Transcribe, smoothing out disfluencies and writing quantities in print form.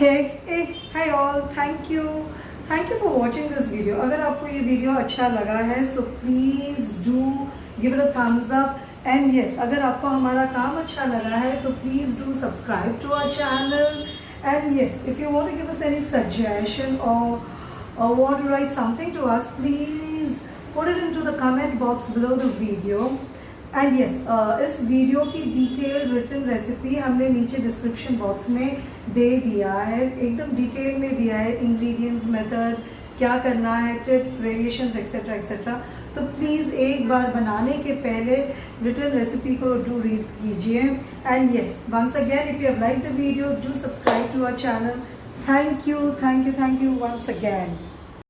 Hi all, thank you for watching this video. अगर आपको ये वीडियो अच्छा लगा है so please do give it a thumbs up and yes, अगर आपको हमारा काम अच्छा लगा है तो please do subscribe to our channel and yes, if you want to give us any suggestion or want to write something to us, please put it into the comment box below the video. And yes इस video की detail written recipe हमने नीचे description box में दे दिया है, एकदम detail में दिया है, इंग्रेडिएंट्स, मेथड, क्या करना है, टिप्स, वेरिएशंस एक्सेट्रा एक्सेट्रा. तो प्लीज़ एक बार बनाने के पहले रिटन रेसिपी को डू रीड कीजिए. And yes, once again if you have like the video do subscribe to our channel. Thank you once again.